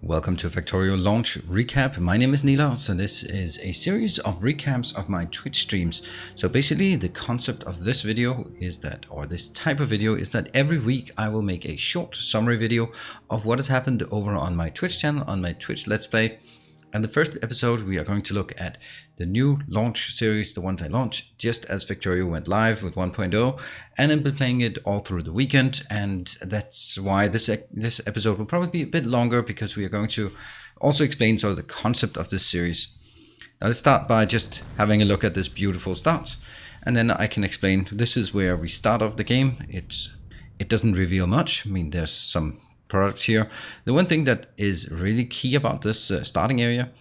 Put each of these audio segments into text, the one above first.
Welcome to Factorio Launch Recap. My name is Nilaus and this is a series of recaps of my Twitch streams. So basically the concept of this video is that, or this type of video is that every week I will make a short summary video of what has happened over on my Twitch channel, on my Twitch Let's Play. And the first episode we are going to look at the new launch series, the ones I launched just as Factorio went live with 1.0, and I've been playing it all through the weekend, and that's why this episode will probably be a bit longer, because we are going to also explain sort of the concept of this series. Now let's start by just having a look at this beautiful start, and then I can explain. This is where we start off the game. It doesn't reveal much. I mean, there's some products here. The one thing that is really key about this starting area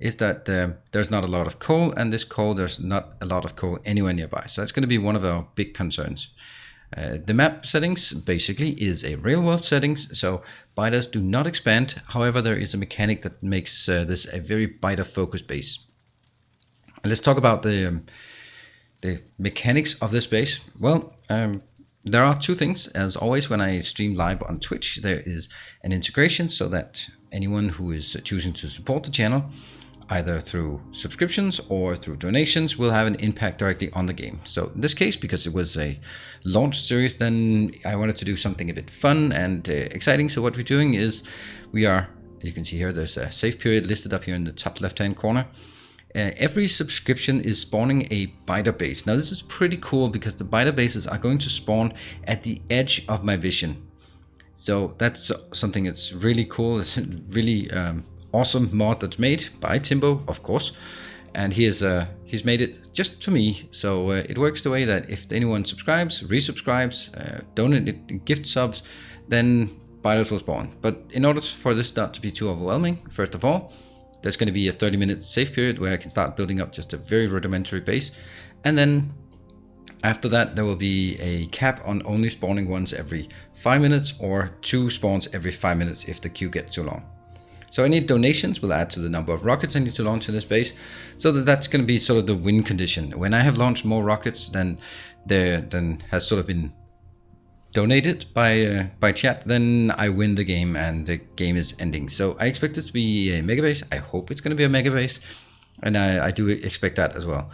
is that there's not a lot of coal, and this coal, there's not a lot of coal anywhere nearby. So that's going to be one of our big concerns. The map settings basically is a real world settings, so BITERs do not expand. However, there is a mechanic that makes this a very BITER focused base. Let's talk about the mechanics of this base. Well, there are two things. As always, when I stream live on Twitch, there is an integration so that anyone who is choosing to support the channel, either through subscriptions or through donations, will have an impact directly on the game. So in this case, because it was a launch series, then I wanted to do something a bit fun and exciting. So what we're doing is you can see here, there's a save period listed up here in the top left-hand corner. Every subscription is spawning a BITER base. Now this is pretty cool because the BITER bases are going to spawn at the edge of my vision. So that's something that's really cool. It's a really awesome mod that's made by Timbo, of course. And he's made it just to me. So it works the way that if anyone subscribes, resubscribes, donate gift subs, then BITERs will spawn. But in order for this not to be too overwhelming, first of all, there's going to be a 30-minute save period where I can start building up just a very rudimentary base. And then after that, there will be a cap on only spawning once every 5 minutes or 2 spawns every 5 minutes if the queue gets too long. So any donations will add to the number of rockets I need to launch in this base. So that's going to be sort of the win condition. When I have launched more rockets than has sort of been donated by chat, then I win the game and the game is ending. So I expect this to be a mega base. I hope it's going to be a mega base, and I do expect that as well.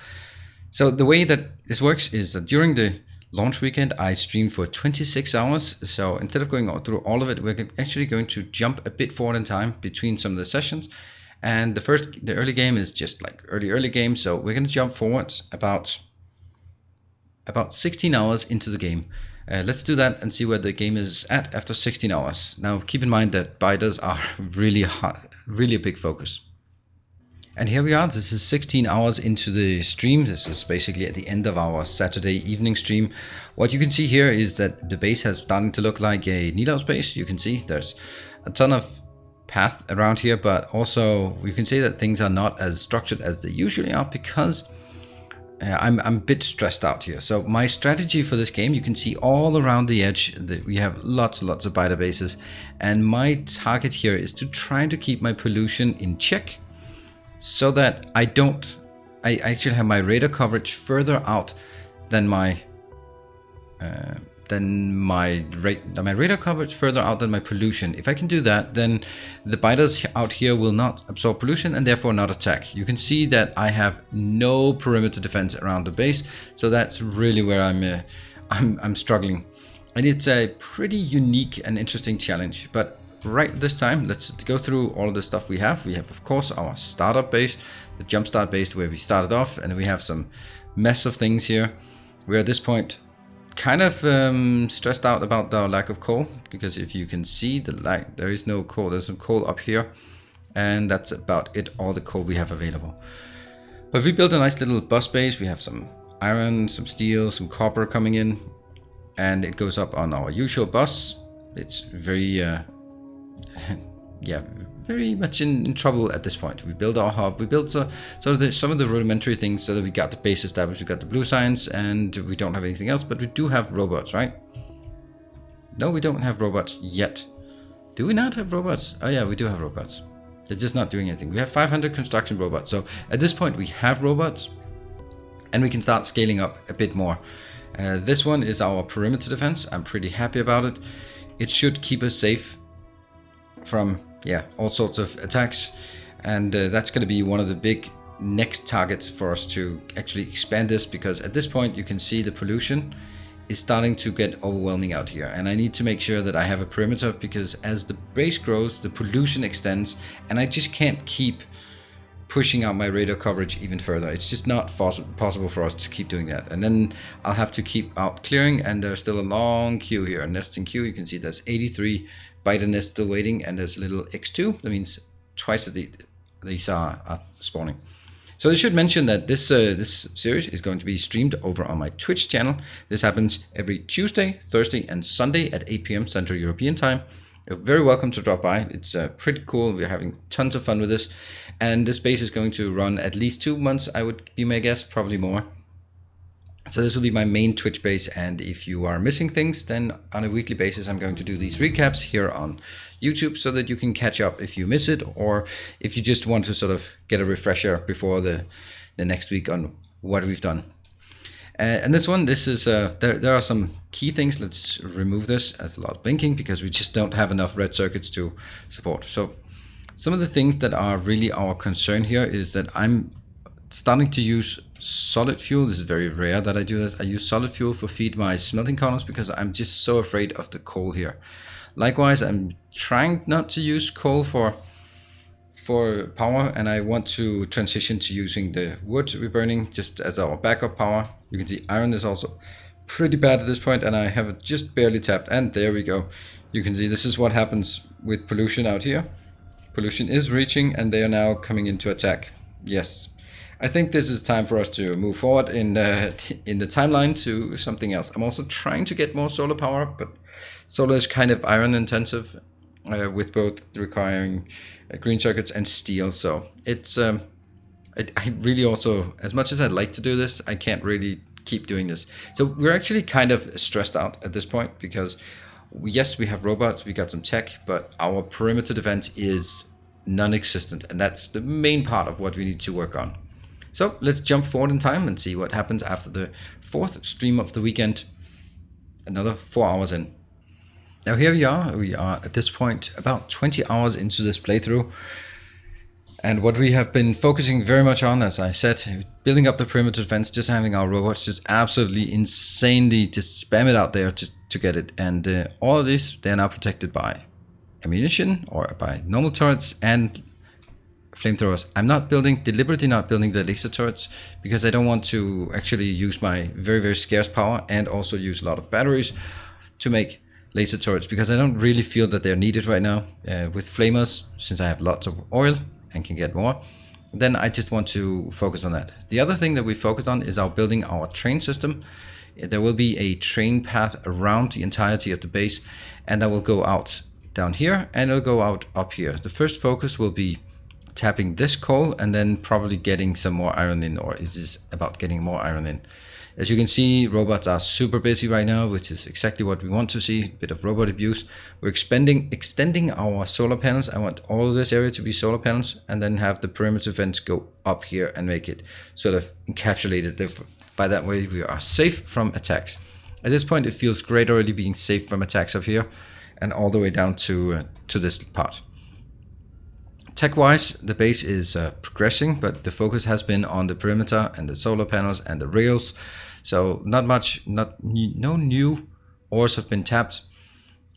So the way that this works is that during the launch weekend I stream for 26 hours. So instead of going through all of it, we're actually going to jump a bit forward in time between some of the sessions. And the early game is just like early game. So we're going to jump forward about 16 hours into the game. Let's do that and see where the game is at after 16 hours. Now keep in mind that BITERs are really a big focus. And here we are, this is 16 hours into the stream. This is basically at the end of our Saturday evening stream. What you can see here is that the base has started to look like a Nilaus base. You can see there's a ton of path around here, but also you can see that things are not as structured as they usually are, because I'm a bit stressed out here. So my strategy for this game, you can see all around the edge that we have lots and lots of BITER bases, and my target here is to try to keep my pollution in check, so that I actually have my radar coverage further out than my radar coverage further out than my pollution. If I can do that, then the BITERs out here will not absorb pollution and therefore not attack. You can see that I have no perimeter defense around the base, so that's really where I'm struggling, and it's a pretty unique and interesting challenge. But right this time, let's go through all of the stuff we have. We have, of course, our startup base, the jumpstart base where we started off, and we have some mess of things here. We're at this point kind of stressed out about the lack of coal, because if you can see there is no coal. There's some coal up here, and that's about it, all the coal we have available. But we built a nice little bus base. We have some iron, some steel, some copper coming in, and it goes up on our usual bus. It's very very much in trouble at this point. We built our hub, we built some of the rudimentary things so that we got the base established. We got the blue signs, and we don't have anything else, but we do have robots, right? No, we don't have robots yet. Do we not have robots? Oh yeah, we do have robots. They're just not doing anything. We have 500 construction robots. So at this point we have robots, and we can start scaling up a bit more. This one is our perimeter defense. I'm pretty happy about it. It should keep us safe from yeah, all sorts of attacks. And that's going to be one of the big next targets for us to actually expand this, because at this point you can see the pollution is starting to get overwhelming out here, and I need to make sure that I have a perimeter, because as the base grows, the pollution extends, and I just can't keep pushing out my radar coverage even further. It's just not possible for us to keep doing that, and then I'll have to keep out clearing, and there's still a long queue here, nesting queue. You can see there's 83 BITER nests still waiting, and there's a little X2. That means twice of these are spawning. So I should mention that this series is going to be streamed over on my Twitch channel. This happens every Tuesday, Thursday, and Sunday at 8 p.m. Central European Time. You're very welcome to drop by. It's pretty cool. We're having tons of fun with this. And this base is going to run at least 2 months, I would be my guess, probably more. So this will be my main Twitch base, and if you are missing things, then on a weekly basis I'm going to do these recaps here on YouTube so that you can catch up if you miss it, or if you just want to sort of get a refresher before the next week on what we've done. And this is there are some key things. Let's remove this. There's a lot of blinking because we just don't have enough red circuits to support. So some of the things that are really our concern here is that I'm starting to use solid fuel. This is very rare that I do this. I use solid fuel for feed my smelting columns because I'm just so afraid of the coal here. Likewise, I'm trying not to use coal for power, and I want to transition to using the wood we're burning just as our backup power. You can see iron is also pretty bad at this point, and I have it just barely tapped, and there we go. You can see this is what happens with pollution out here. Pollution is reaching, and they are now coming into attack. Yes. I think this is time for us to move forward in the timeline to something else. I'm also trying to get more solar power, but solar is kind of iron intensive, with both requiring green circuits and steel. So it's I really also, as much as I'd like to do this, I can't really keep doing this. So we're actually kind of stressed out at this point because yes, we have robots, we got some tech, but our perimeter defense is non-existent, and that's the main part of what we need to work on. So let's jump forward in time and see what happens after the 4th stream of the weekend. Another 4 hours in. Now here we are at this point about 20 hours into this playthrough. And what we have been focusing very much on, as I said, building up the perimeter defense, just having our robots just absolutely insanely just spam it out there to get it. And all of this, they're now protected by ammunition or by normal turrets and flamethrowers. I'm deliberately not building the laser turrets because I don't want to actually use my very, very scarce power and also use a lot of batteries to make laser turrets, because I don't really feel that they're needed right now. With flamers, since I have lots of oil and can get more, then I just want to focus on that. The other thing that we focused on is building our train system. There will be a train path around the entirety of the base, and that will go out down here and it'll go out up here. The first focus will be tapping this coal and then probably getting some more iron in, or it is about getting more iron in. As you can see, robots are super busy right now, which is exactly what we want to see. A bit of robot abuse. We're extending our solar panels. I want all of this area to be solar panels, and then have the perimeter fence go up here and make it sort of encapsulated. By that way, we are safe from attacks. At this point, it feels great already being safe from attacks up here and all the way down to this part. Tech-wise, the base is progressing, but the focus has been on the perimeter and the solar panels and the rails. So no new ores have been tapped.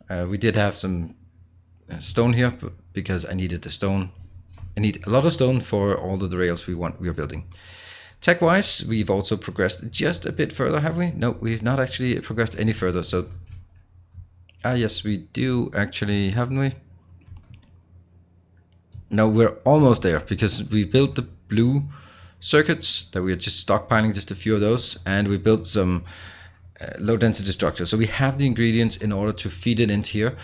We did have some stone here, but because I needed the stone. I need a lot of stone for all of the rails we are building. Tech-wise, we've also progressed just a bit further, have we? No, we've not actually progressed any further. So, yes, we do actually, haven't we? No, we're almost there, because we built the blue circuits that we are just stockpiling, just a few of those, and we built some low density structure. So we have the ingredients in order to feed it into here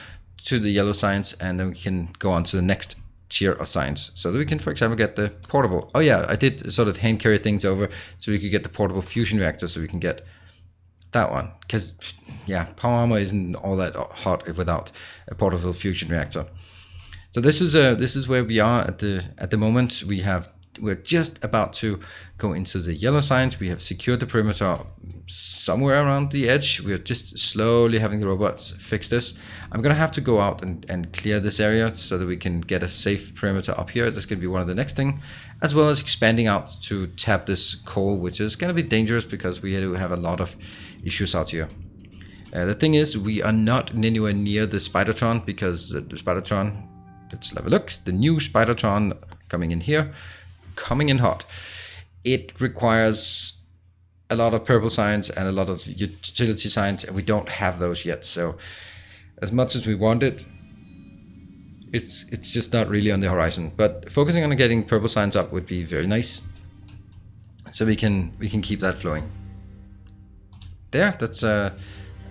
to the yellow science, and then we can go on to the next tier of science. So that we can, for example, get the portable. Oh yeah, I did sort of hand carry things over so we could get the portable fusion reactor, so we can get that one. Because yeah, power armor isn't all that hot without a portable fusion reactor. So this is where we are at the moment. We have we're just about to go into the yellow signs. We have secured the perimeter somewhere around the edge. We're just slowly having the robots fix this. I'm gonna have to go out and clear this area so that we can get a safe perimeter up here. That's gonna be one of the next thing, as well as expanding out to tap this coal, which is gonna be dangerous because we do have a lot of issues out here. The thing is, we are not anywhere near the Spidertron, because the Spidertron, let's have a look, the new Spidertron coming in here, coming in hot. It requires a lot of purple signs and a lot of utility signs, and we don't have those yet. So as much as we want it, it's just not really on the horizon. But focusing on getting purple signs up would be very nice, so we can keep that flowing. There, that's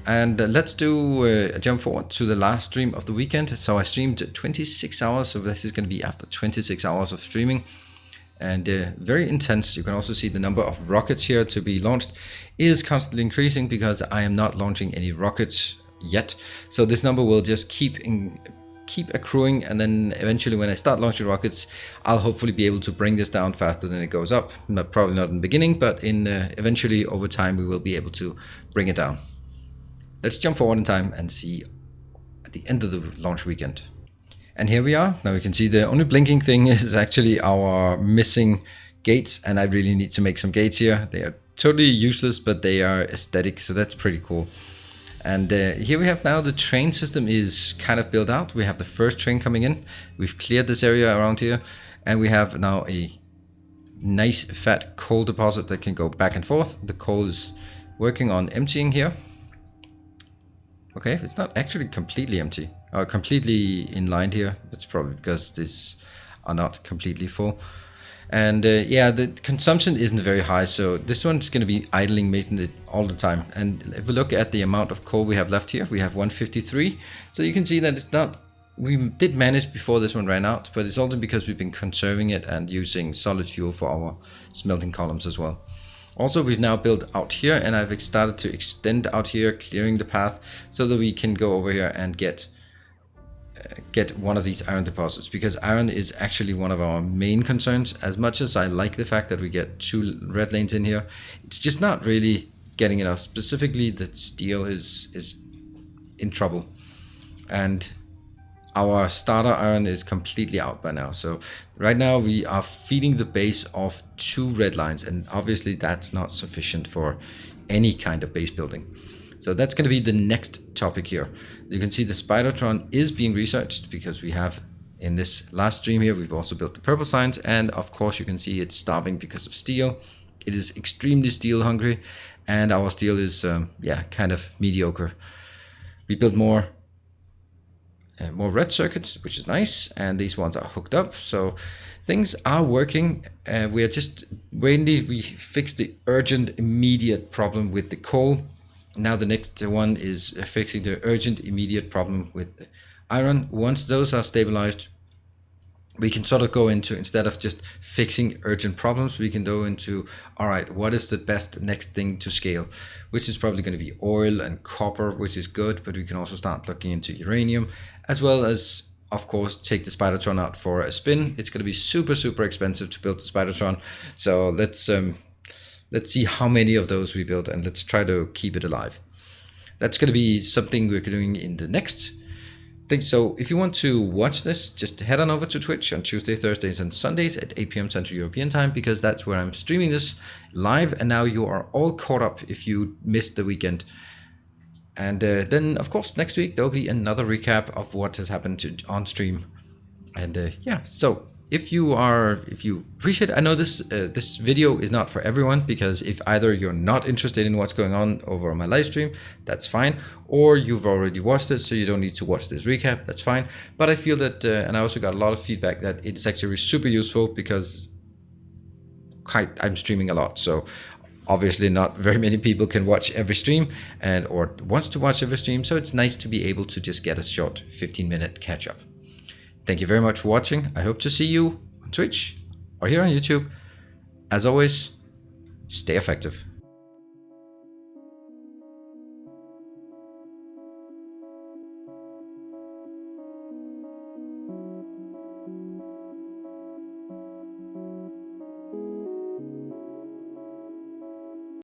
and let's do a jump forward to the last stream of the weekend. So I streamed 26 hours, so this is going to be after 26 hours of streaming, and very intense. You can also see the number of rockets here to be launched is constantly increasing because I am not launching any rockets yet. So this number will just keep accruing, and then eventually when I start launching rockets, I'll hopefully be able to bring this down faster than it goes up. Probably not in the beginning, but eventually over time we will be able to bring it down. Let's jump forward in time and see at the end of the launch weekend. And here we are. Now we can see the only blinking thing is actually our missing gates, and I really need to make some gates here. They are totally useless, but they are aesthetic, so that's pretty cool. And here we have now the train system is kind of built out. We have the first train coming in. We've cleared this area around here, and we have now a nice fat coal deposit that can go back and forth. The coal is working on emptying here. Okay, it's not actually completely empty or completely inlined here. That's probably because these are not completely full. And yeah, the consumption isn't very high, so this one's going to be idling maintenance all the time. And if we look at the amount of coal we have left here, we have 153. So you can see that it's not, we did manage before this one ran out, but it's also because we've been conserving it and using solid fuel for our smelting columns as well. Also, we've now built out here, and I've started to extend out here, clearing the path so that we can go over here and get one of these iron deposits, because iron is actually one of our main concerns. As much as I like the fact that we get 2 red lanes in here, it's just not really getting enough. Specifically, the steel is in trouble, and our starter iron is completely out by now. So right now we are feeding the base of 2 red lines, and obviously that's not sufficient for any kind of base building. So that's going to be the next topic here. You can see the Spidertron is being researched, because we have, in this last stream here, we've also built the purple signs, and of course you can see it's starving because of steel. It is extremely steel hungry, and our steel is yeah, kind of mediocre. We built more red circuits, which is nice, and these ones are hooked up, so things are working. We are just waiting. We fixed the urgent immediate problem with the coal. Now the next one is fixing the urgent immediate problem with the iron. Once those are stabilized, we can sort of go into, instead of just fixing urgent problems, we can go into, all right, what is the best next thing to scale, which is probably going to be oil and copper, which is good, but we can also start looking into uranium, as well as, of course, take the Spidertron out for a spin. It's going to be super, super expensive to build the Spidertron. So let's see how many of those we build, and let's try to keep it alive. That's going to be something we're doing in the next thing. So if you want to watch this, just head on over to Twitch on Tuesday, Thursdays, and Sundays at 8 p.m. Central European Time, because that's where I'm streaming this live. And now you are all caught up if you missed the weekend. And then, of course, next week there'll be another recap of what has happened on stream. And yeah, so if you appreciate it, I know this video is not for everyone, because if either you're not interested in what's going on over on my live stream, that's fine, or you've already watched it, so you don't need to watch this recap, that's fine. But I feel that, and I also got a lot of feedback that it's actually super useful, because I'm streaming a lot, so obviously not very many people can watch every stream or wants to watch every stream, so it's nice to be able to just get a short 15-minute catch up. Thank you very much for watching. I hope to see you on Twitch or here on YouTube. As always, stay effective.